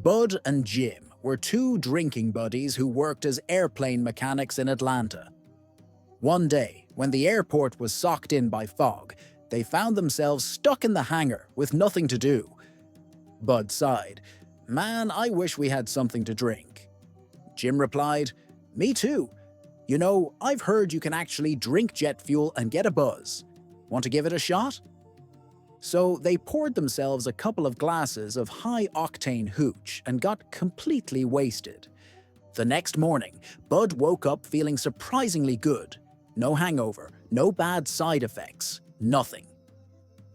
Bud and Jim were two drinking buddies who worked as airplane mechanics in Atlanta. One day, when the airport was socked in by fog, they found themselves stuck in the hangar with nothing to do. Bud sighed, "Man, I wish we had something to drink." Jim replied, "Me too. You know, I've heard you can actually drink jet fuel and get a buzz. Want to give it a shot?" So they poured themselves a couple of glasses of high-octane hooch and got completely wasted. The next morning, Bud woke up feeling surprisingly good. No hangover, no bad side effects, nothing.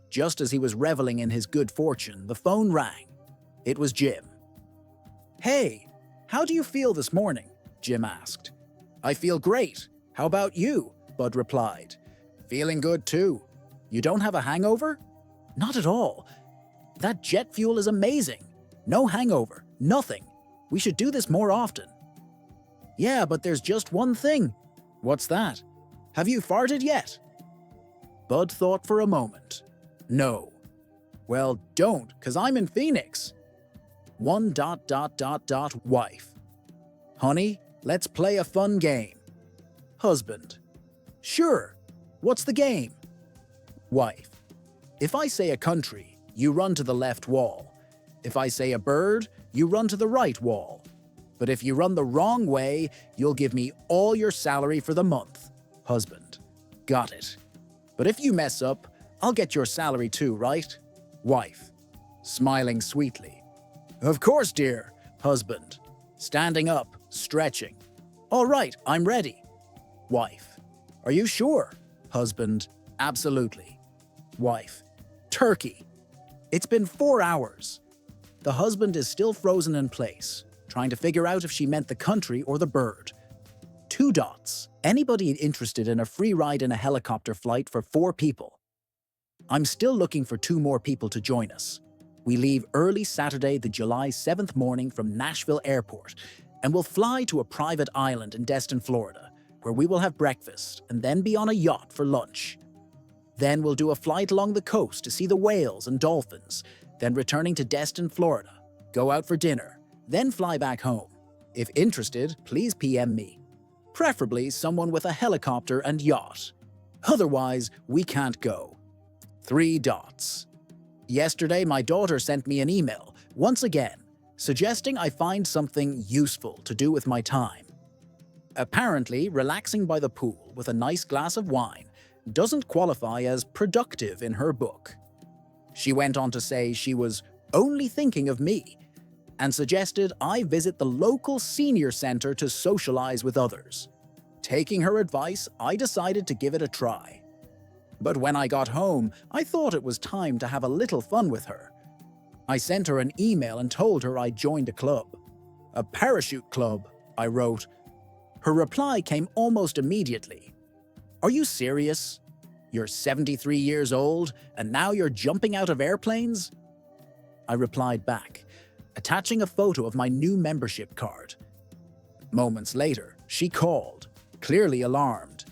Just as he was reveling in his good fortune, the phone rang. It was Jim. "Hey, how do you feel this morning?" Jim asked. "I feel great. How about you?" Bud replied. "Feeling good too. You don't have a hangover?" "Not at all. That jet fuel is amazing. No hangover, nothing. We should do this more often." "Yeah, but there's just one thing." "What's that?" "Have you farted yet?" Bud thought for a moment. "No." "Well, don't, 'cause I'm in Phoenix." Wife. "Honey, let's play a fun game." Husband. "Sure. What's the game?" Wife. "If I say a country, you run to the left wall. If I say a bird, you run to the right wall. But if you run the wrong way, you'll give me all your salary for the month." Husband. "Got it. But if you mess up, I'll get your salary too, right?" Wife. Smiling sweetly. "Of course, dear." Husband. Standing up, stretching. "All right, I'm ready." Wife. "Are you sure?" Husband. "Absolutely." Wife. "Turkey." It's been 4 hours. The husband is still frozen in place, trying to figure out if she meant the country or the bird. 2 dots. Anybody interested in a free ride in a helicopter flight for 4 people? I'm still looking for 2 more people to join us. We leave early Saturday, the July 7th morning from Nashville Airport, and we'll fly to a private island in Destin, Florida, where we will have breakfast and then be on a yacht for lunch. Then we'll do a flight along the coast to see the whales and dolphins, then returning to Destin, Florida, go out for dinner, then fly back home. If interested, please PM me. Preferably someone with a helicopter and yacht. Otherwise, we can't go. 3 dots. Yesterday, my daughter sent me an email, once again, suggesting I find something useful to do with my time. Apparently, relaxing by the pool with a nice glass of wine doesn't qualify as productive in her book. She went on to say she was only thinking of me and suggested I visit the local senior center to socialize with others. Taking her advice, I decided to give it a try. But when I got home, I thought it was time to have a little fun with her. I sent her an email and told her I joined a club. "A parachute club," I wrote. Her reply came almost immediately. "Are you serious? You're 73 years old, and now you're jumping out of airplanes?" I replied back, attaching a photo of my new membership card. Moments later, she called, clearly alarmed.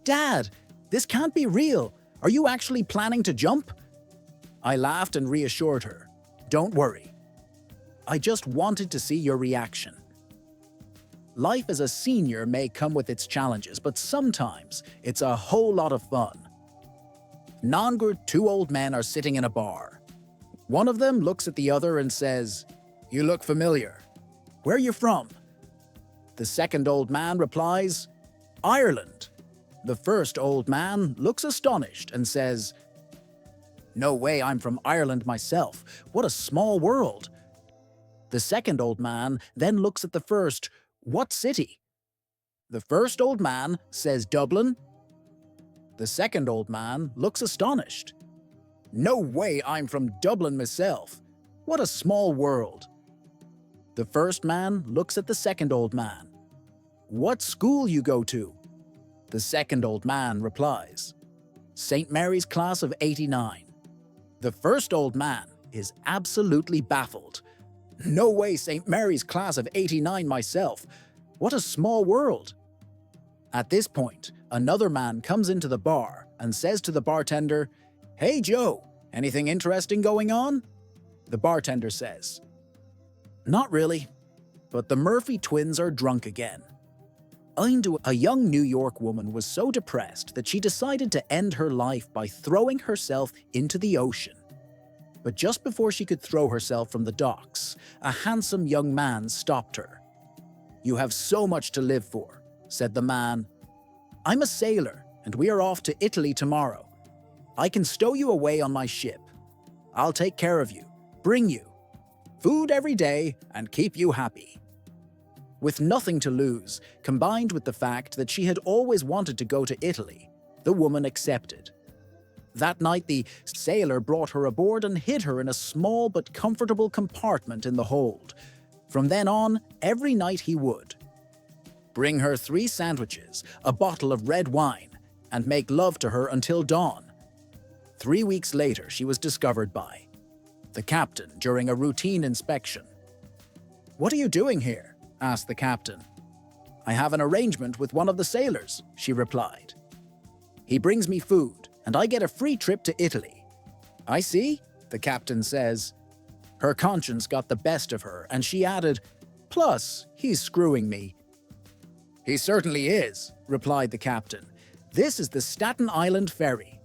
"Dad, this can't be real. Are you actually planning to jump?" I laughed and reassured her, "Don't worry. I just wanted to see your reaction." Life as a senior may come with its challenges, but sometimes it's a whole lot of fun. Nangur, 2 old men are sitting in a bar. One of them looks at the other and says, "You look familiar. Where are you from?" The second old man replies, "Ireland." The first old man looks astonished and says, "No way, I'm from Ireland myself. What a small world." The second old man then looks at the first, "What city?" The first old man says Dublin. The second old man looks astonished. "No way, I'm from Dublin myself. What a small world." The first man looks at the second old man. "What school you go to?" The second old man replies, "St. Mary's class of '89. The first old man is absolutely baffled. "No way, St. Mary's class of '89 myself. What a small world." At this point, another man comes into the bar and says to the bartender, "Hey Joe, anything interesting going on?" The bartender says, Not really, but the Murphy twins are drunk again. A young New York woman was so depressed that she decided to end her life by throwing herself into the ocean. But just before she could throw herself from the docks, a handsome young man stopped her. "You have so much to live for," said the man. "I'm a sailor, and we are off to Italy tomorrow. I can stow you away on my ship. I'll take care of you, bring you food every day, and keep you happy." With nothing to lose, combined with the fact that she had always wanted to go to Italy, the woman accepted. That night, the sailor brought her aboard and hid her in a small but comfortable compartment in the hold. From then on, every night he would bring her 3 sandwiches, a bottle of red wine, and make love to her until dawn. 3 weeks later, she was discovered by the captain during a routine inspection. "What are you doing here?" asked the captain. "I have an arrangement with one of the sailors," she replied. "He brings me food, and I get a free trip to Italy." "I see," the captain says. Her conscience got the best of her, and she added, "Plus, he's screwing me." "He certainly is," replied the captain. "This is the Staten Island ferry."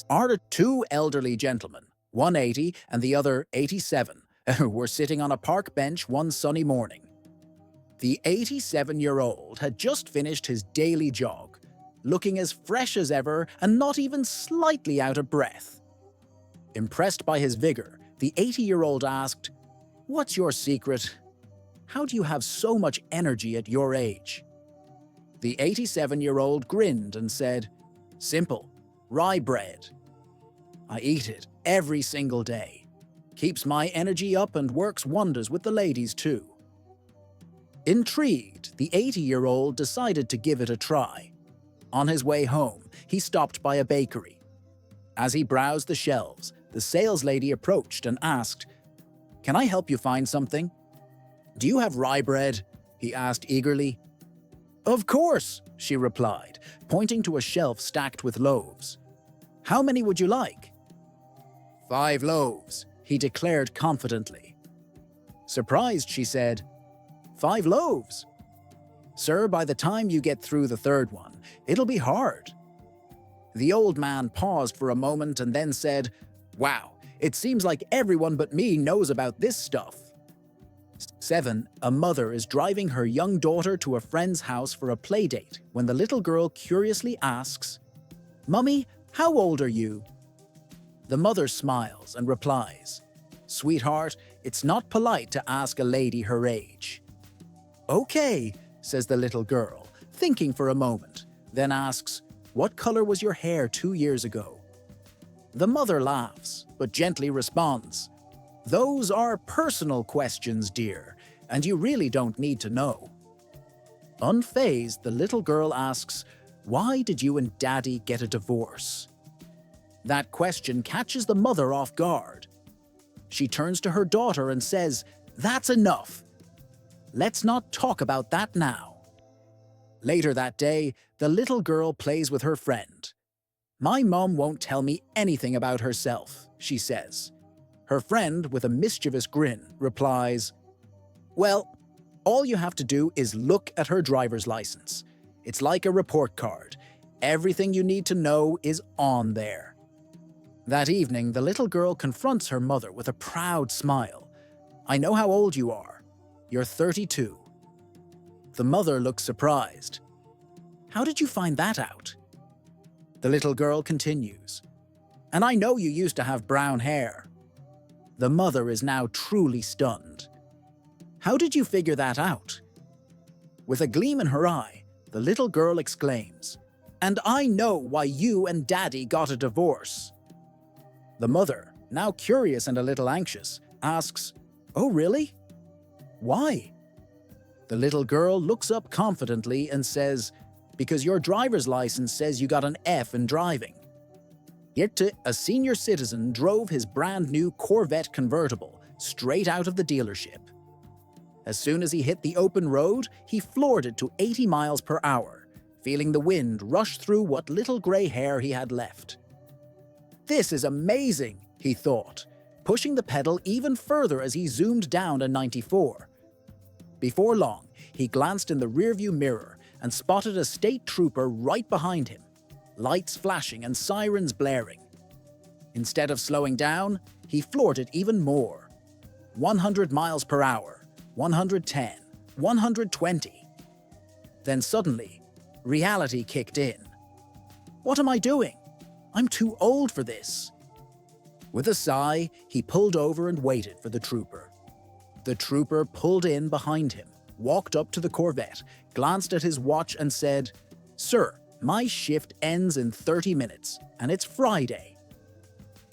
Our 2 elderly gentlemen, one 80 and the other 87, were sitting on a park bench one sunny morning. The 87-year-old had just finished his daily jog, looking as fresh as ever and not even slightly out of breath. Impressed by his vigor, the 80-year-old asked, "What's your secret? How do you have so much energy at your age?" The 87-year-old grinned and said, "Simple, rye bread. I eat it every single day. Keeps my energy up and works wonders with the ladies too." Intrigued, the 80-year-old decided to give it a try. On his way home, he stopped by a bakery. As he browsed the shelves, the saleslady approached and asked, "Can I help you find something?" "Do you have rye bread?" he asked eagerly. "Of course," she replied, pointing to a shelf stacked with loaves. "How many would you like?" "5 loaves," he declared confidently. Surprised, she said, "5 loaves? Sir, by the time you get through the 3rd one, it'll be hard." The old man paused for a moment and then said, "Wow, it seems like everyone but me knows about this stuff." 7. A mother is driving her young daughter to a friend's house for a play date when the little girl curiously asks, "Mummy, how old are you?" The mother smiles and replies, "Sweetheart, it's not polite to ask a lady her age." "Okay," says the little girl, thinking for a moment, then asks, "What color was your hair 2 years ago?" The mother laughs, but gently responds, "Those are personal questions, dear, and you really don't need to know." Unfazed, the little girl asks, "Why did you and Daddy get a divorce?" That question catches the mother off guard. She turns to her daughter and says, "That's enough. Let's not talk about that now." Later that day, the little girl plays with her friend. "My mom won't tell me anything about herself," she says. Her friend, with a mischievous grin, replies, "Well, all you have to do is look at her driver's license. It's like a report card. Everything you need to know is on there." That evening, the little girl confronts her mother with a proud smile. "I know how old you are. You're 32. The mother looks surprised. "How did you find that out?" The little girl continues, "And I know you used to have brown hair." The mother is now truly stunned. "How did you figure that out?" With a gleam in her eye, the little girl exclaims, "And I know why you and Daddy got a divorce." The mother, now curious and a little anxious, asks, "Oh, really? Why?" The little girl looks up confidently and says, "Because your driver's license says you got an F in driving." Yet a senior citizen drove his brand new Corvette convertible straight out of the dealership. As soon as he hit the open road, he floored it to 80 miles per hour, feeling the wind rush through what little gray hair he had left. "This is amazing," he thought. pushing the pedal even further as he zoomed down a 94. Before long, he glanced in the rearview mirror and spotted a state trooper right behind him, lights flashing and sirens blaring. Instead of slowing down, he floored it even more. 100 miles per hour, 110, 120. Then suddenly, reality kicked in. What am I doing? I'm too old for this. With a sigh, he pulled over and waited for the trooper. The trooper pulled in behind him, walked up to the Corvette, glanced at his watch and said, "Sir, my shift ends in 30 minutes, and it's Friday.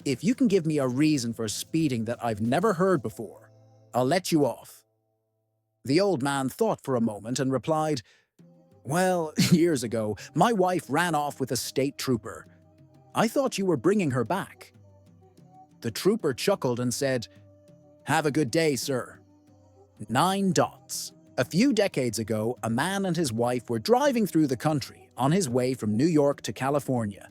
If you can give me a reason for speeding that I've never heard before, I'll let you off." The old man thought for a moment and replied, "Well, years ago, my wife ran off with a state trooper. I thought you were bringing her back." The trooper chuckled and said, "Have a good day, sir." 9 dots. A few decades ago, a man and his wife were driving through the country on his way from New York to California.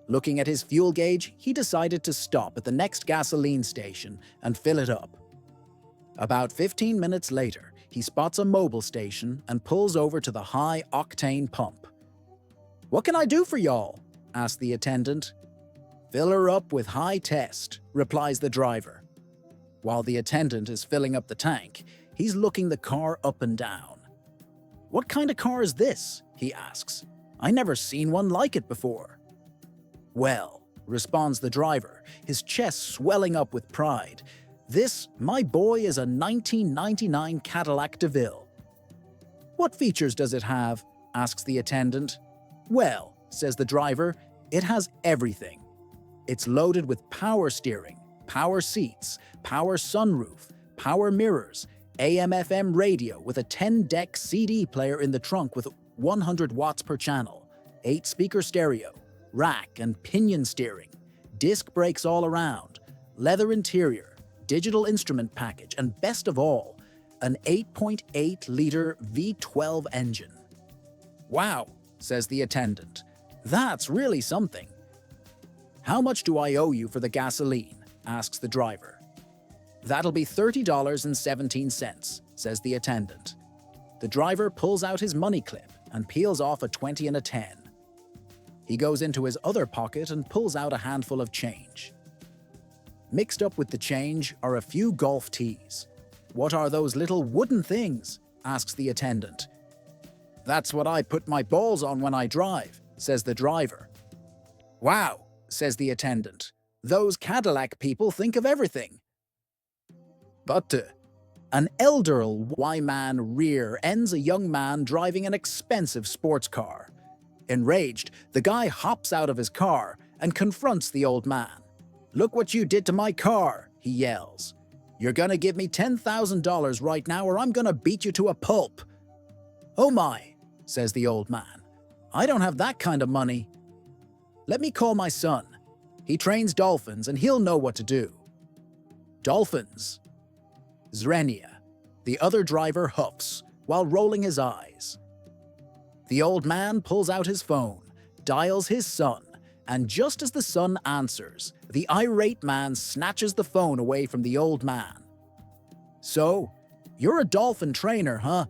Looking at his fuel gauge, he decided to stop at the next gasoline station and fill it up. About 15 minutes later, he spots a mobile station and pulls over to the high-octane pump. "What can I do for y'all?" asked the attendant. "Fill her up with high test," replies the driver. While the attendant is filling up the tank, he's looking the car up and down. "What kind of car is this?" he asks. "I never seen one like it before." "Well," responds the driver, his chest swelling up with pride, "this, my boy, is a 1999 Cadillac DeVille." "What features does it have?" asks the attendant. "Well," says the driver, "it has everything. It's loaded with power steering, power seats, power sunroof, power mirrors, AM/FM radio with a 10-deck CD player in the trunk with 100 watts per channel, 8-speaker stereo, rack and pinion steering, disc brakes all around, leather interior, digital instrument package, and best of all, an 8.8-liter V12 engine." "Wow," says the attendant. "That's really something." "How much do I owe you for the gasoline?" asks the driver. "That'll be $30.17, says the attendant. The driver pulls out his money clip and peels off a 20 and a 10. He goes into his other pocket and pulls out a handful of change. Mixed up with the change are a few golf tees. "What are those little wooden things?" asks the attendant. "That's what I put my balls on when I drive," says the driver. "Wow," says the attendant. "Those Cadillac people think of everything." But an elderly man rear-ends a young man driving an expensive sports car. Enraged, the guy hops out of his car and confronts the old man. "Look what you did to my car," he yells. "You're gonna give me $10,000 right now or I'm gonna beat you to a pulp." "Oh my," says the old man. "I don't have that kind of money." "Let me call my son. He trains dolphins and he'll know what to do." "Dolphins?" "Zrenia," the other driver huffs while rolling his eyes. The old man pulls out his phone, dials his son, and just as the son answers, the irate man snatches the phone away from the old man. "So, you're a dolphin trainer, huh?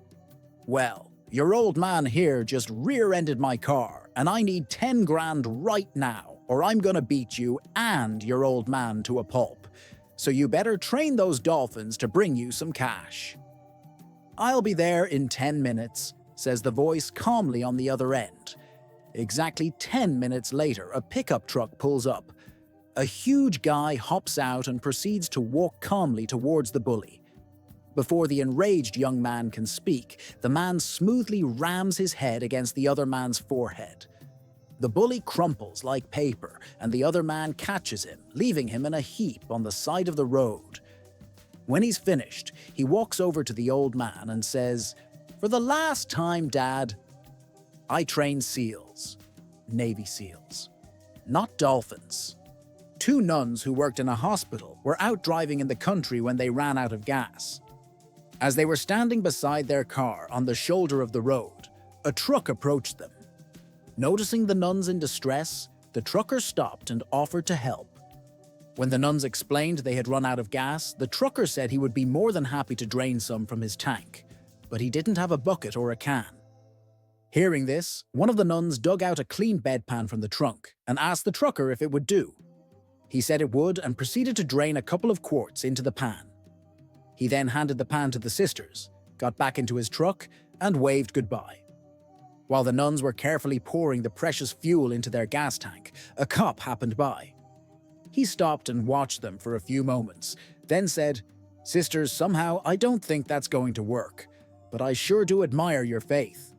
Well, your old man here just rear-ended my car, and I need 10 grand right now, or I'm gonna beat you and your old man to a pulp. So you better train those dolphins to bring you some cash." "I'll be there in 10 minutes, says the voice calmly on the other end. Exactly 10 minutes later, a pickup truck pulls up. A huge guy hops out and proceeds to walk calmly towards the bully. Before the enraged young man can speak, the man smoothly rams his head against the other man's forehead. The bully crumples like paper, and the other man catches him, leaving him in a heap on the side of the road. When he's finished, he walks over to the old man and says, "For the last time, Dad, I train seals, Navy SEALs, not dolphins." 2 nuns who worked in a hospital were out driving in the country when they ran out of gas. As they were standing beside their car on the shoulder of the road, a truck approached them. Noticing the nuns in distress, the trucker stopped and offered to help. When the nuns explained they had run out of gas, the trucker said he would be more than happy to drain some from his tank, but he didn't have a bucket or a can. Hearing this, one of the nuns dug out a clean bedpan from the trunk and asked the trucker if it would do. He said it would and proceeded to drain a couple of quarts into the pan. He then handed the pan to the sisters, got back into his truck, and waved goodbye. While the nuns were carefully pouring the precious fuel into their gas tank, a cop happened by. He stopped and watched them for a few moments, then said, "Sisters, somehow I don't think that's going to work, but I sure do admire your faith."